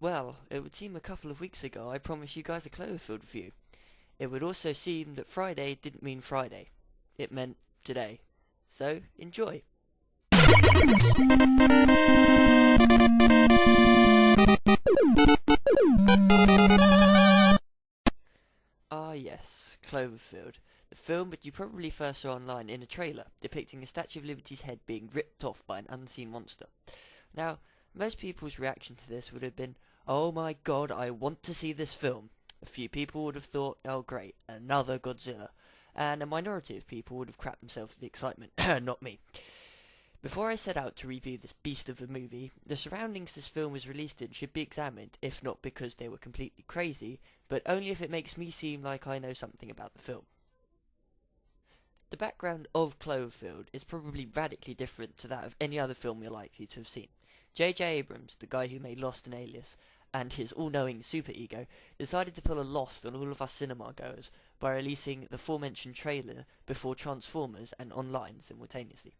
Well, it would seem a couple of weeks ago I promised you guys a Cloverfield review. It would also seem that Friday didn't mean Friday. It meant today. So, enjoy. Ah yes, Cloverfield. The film that you probably first saw online in a trailer depicting the Statue of Liberty's head being ripped off by an unseen monster. Now, most people's reaction to this would have been, "Oh my god, I want to see this film." A few people would have thought, "Oh great, another Godzilla." And a minority of people would have crapped themselves with the excitement. Not me. Before I set out to review this beast of a movie, the surroundings this film was released in should be examined, if not because they were completely crazy, but only if it makes me seem like I know something about the film. The background of Cloverfield is probably radically different to that of any other film you're likely to have seen. J.J. Abrams, the guy who made Lost and Alias, and his all-knowing superego, decided to pull a Lost on all of us cinema goers by releasing the aforementioned trailer before Transformers and online simultaneously.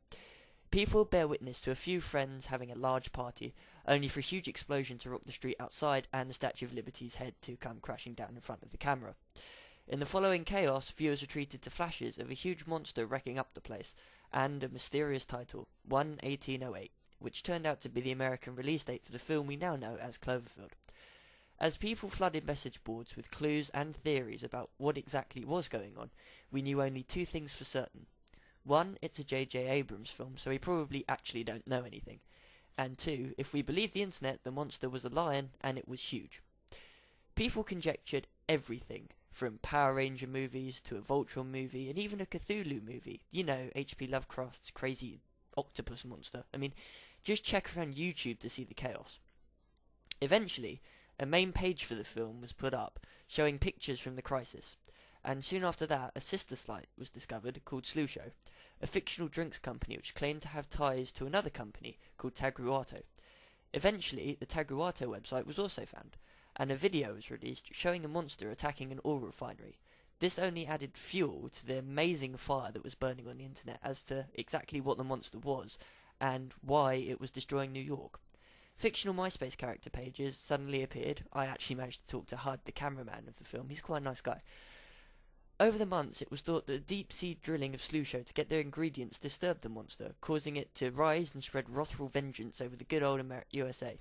People bear witness to a few friends having a large party, only for a huge explosion to rock the street outside and the Statue of Liberty's head to come crashing down in front of the camera. In the following chaos, viewers were treated to flashes of a huge monster wrecking up the place, and a mysterious title, 1808, which turned out to be the American release date for the film we now know as Cloverfield. As people flooded message boards with clues and theories about what exactly was going on, we knew only two things for certain. One, it's a J.J. Abrams film, so we probably actually don't know anything. And two, if we believe the internet, the monster was a lion, and it was huge. People conjectured everything, from Power Ranger movies to a Voltron movie, and even a Cthulhu movie. You know, H.P. Lovecraft's crazy octopus monster. I mean, just check around YouTube to see the chaos. Eventually, a main page for the film was put up, showing pictures from the crisis. And soon after that, a sister site was discovered called Slusho, a fictional drinks company which claimed to have ties to another company called Tagruato. Eventually, the Tagruato website was also found, and a video was released showing the monster attacking an oil refinery. This only added fuel to the amazing fire that was burning on the internet as to exactly what the monster was, and why it was destroying New York. Fictional MySpace character pages suddenly appeared. I actually managed to talk to Hud, the cameraman of the film. He's quite a nice guy. Over the months, it was thought that the deep-sea drilling of Slusho to get their ingredients disturbed the monster, causing it to rise and spread wrathful vengeance over the good old USA.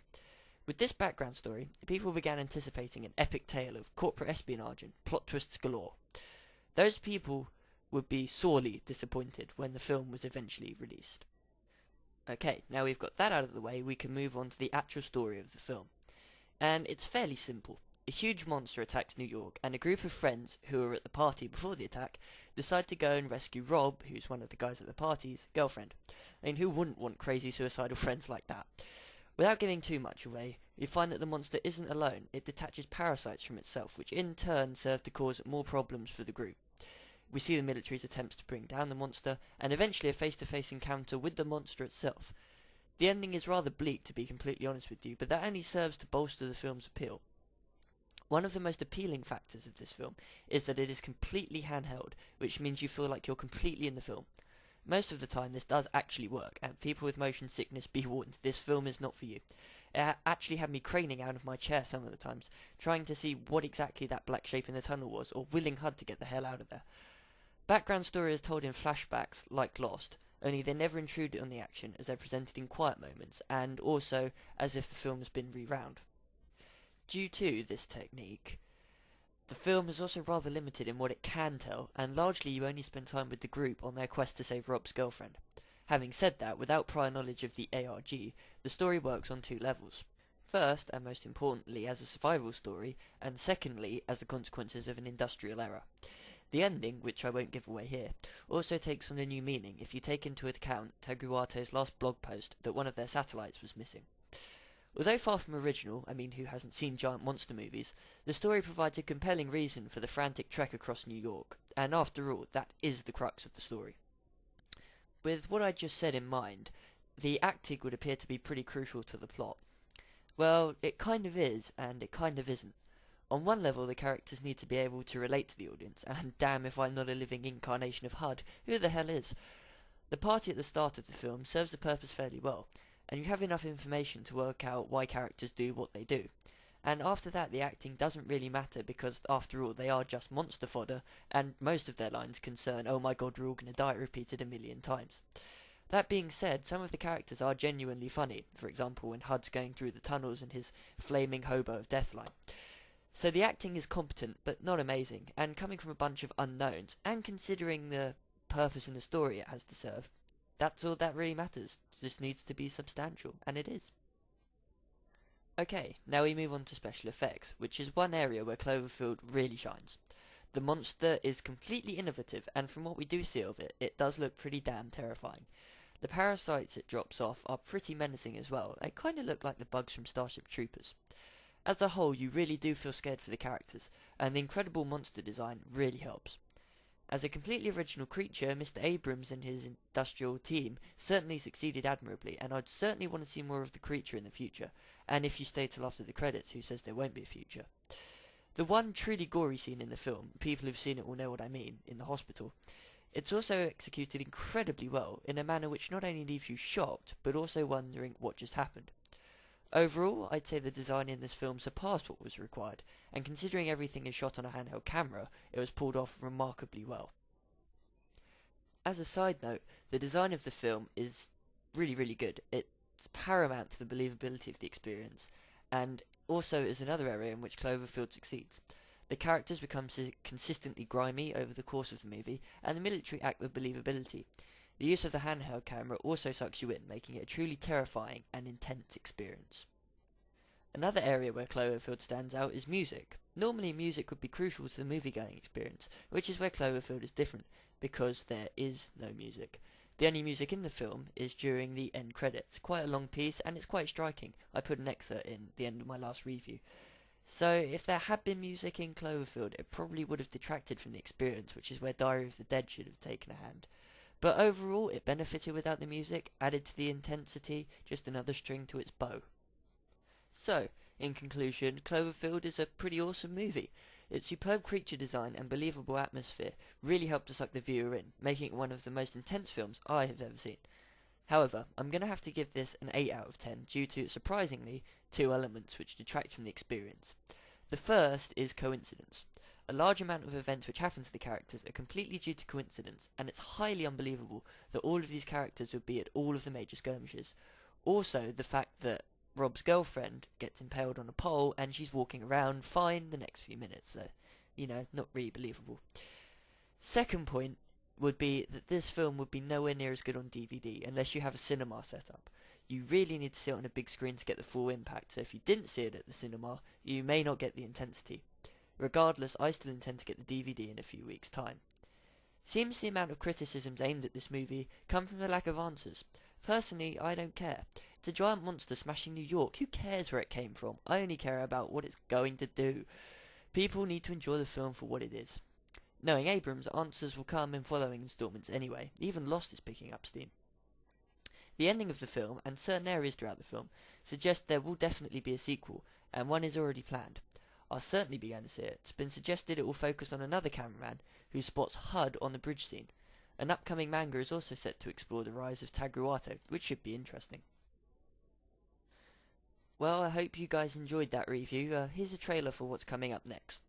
With this background story, people began anticipating an epic tale of corporate espionage and plot twists galore. Those people would be sorely disappointed when the film was eventually released. Okay, now we've got that out of the way, we can move on to the actual story of the film. And it's fairly simple. A huge monster attacks New York, and a group of friends who were at the party before the attack decide to go and rescue Rob, who's one of the guys at the party's girlfriend. I mean, who wouldn't want crazy suicidal friends like that? Without giving too much away, you find that the monster isn't alone. It detaches parasites from itself, which in turn serve to cause more problems for the group. We see the military's attempts to bring down the monster, and eventually a face-to-face encounter with the monster itself. The ending is rather bleak, to be completely honest with you, but that only serves to bolster the film's appeal. One of the most appealing factors of this film is that it is completely handheld, which means you feel like you're completely in the film. Most of the time this does actually work, and people with motion sickness be warned, this film is not for you. It actually had me craning out of my chair some of the times, trying to see what exactly that black shape in the tunnel was, or willing HUD to get the hell out of there. Background story is told in flashbacks, like Lost, only they never intrude on the action as they're presented in quiet moments, and also as if the film has been rewound. Due to this technique, the film is also rather limited in what it can tell, and largely you only spend time with the group on their quest to save Rob's girlfriend. Having said that, without prior knowledge of the ARG, the story works on two levels. First, and most importantly, as a survival story, and secondly, as the consequences of an industrial error. The ending, which I won't give away here, also takes on a new meaning if you take into account Tagruato's last blog post that one of their satellites was missing. Although far from original, I mean who hasn't seen giant monster movies, the story provides a compelling reason for the frantic trek across New York, and after all, that is the crux of the story. With what I just said in mind, the acting would appear to be pretty crucial to the plot. Well, it kind of is, and it kind of isn't. On one level, the characters need to be able to relate to the audience, and damn if I'm not a living incarnation of HUD, who the hell is? The party at the start of the film serves the purpose fairly well, and you have enough information to work out why characters do what they do. And after that, the acting doesn't really matter because, after all, they are just monster fodder, and most of their lines concern, "Oh my god, we're all gonna die," repeated a million times. That being said, some of the characters are genuinely funny. For example, when Hud's going through the tunnels and his flaming hobo of deathline. So the acting is competent, but not amazing, and coming from a bunch of unknowns, and considering the purpose and the story it has to serve, that's all that really matters. It just needs to be substantial, and it is. Okay, now we move on to special effects, which is one area where Cloverfield really shines. The monster is completely innovative, and from what we do see of it, it does look pretty damn terrifying. The parasites it drops off are pretty menacing as well. They kind of look like the bugs from Starship Troopers. As a whole, you really do feel scared for the characters, and the incredible monster design really helps. As a completely original creature, Mr. Abrams and his industrial team certainly succeeded admirably, and I'd certainly want to see more of the creature in the future, and if you stay till after the credits, who says there won't be a future? The one truly gory scene in the film, people who've seen it will know what I mean, in the hospital, it's also executed incredibly well, in a manner which not only leaves you shocked, but also wondering what just happened. Overall, I'd say the design in this film surpassed what was required, and considering everything is shot on a handheld camera, it was pulled off remarkably well. As a side note, the design of the film is really good. It's paramount to the believability of the experience, and also is another area in which Cloverfield succeeds. The characters become consistently grimy over the course of the movie, and the military act with believability. The use of the handheld camera also sucks you in, making it a truly terrifying and intense experience. Another area where Cloverfield stands out is music. Normally music would be crucial to the movie-going experience, which is where Cloverfield is different, because there is no music. The only music in the film is during the end credits. Quite a long piece, and it's quite striking. I put an excerpt in the end of my last review. So, if there had been music in Cloverfield, it probably would have detracted from the experience, which is where Diary of the Dead should have taken a hand. But overall, it benefited without the music, added to the intensity, just another string to its bow. So, in conclusion, Cloverfield is a pretty awesome movie. Its superb creature design and believable atmosphere really helped to suck the viewer in, making it one of the most intense films I have ever seen. However, I'm going to have to give this an 8 out of 10 due to, surprisingly, two elements which detract from the experience. The first is coincidence. A large amount of events which happen to the characters are completely due to coincidence, and it's highly unbelievable that all of these characters would be at all of the major skirmishes. Also, the fact that Rob's girlfriend gets impaled on a pole and she's walking around fine the next few minutes, so, not really believable. Second point would be that this film would be nowhere near as good on DVD unless you have a cinema setup. You really need to see it on a big screen to get the full impact, so if you didn't see it at the cinema, you may not get the intensity. Regardless, I still intend to get the DVD in a few weeks' time. Seems the amount of criticisms aimed at this movie come from the lack of answers. Personally, I don't care. It's a giant monster smashing New York. Who cares where it came from? I only care about what it's going to do. People need to enjoy the film for what it is. Knowing Abrams, answers will come in following installments anyway. Even Lost is picking up steam. The ending of the film, and certain areas throughout the film, suggest there will definitely be a sequel, and one is already planned. I'll certainly be going to see it. It's been suggested it will focus on another cameraman who spots HUD on the bridge scene. An upcoming manga is also set to explore the rise of Tagruato, which should be interesting. Well, I hope you guys enjoyed that review. Here's a trailer for what's coming up next.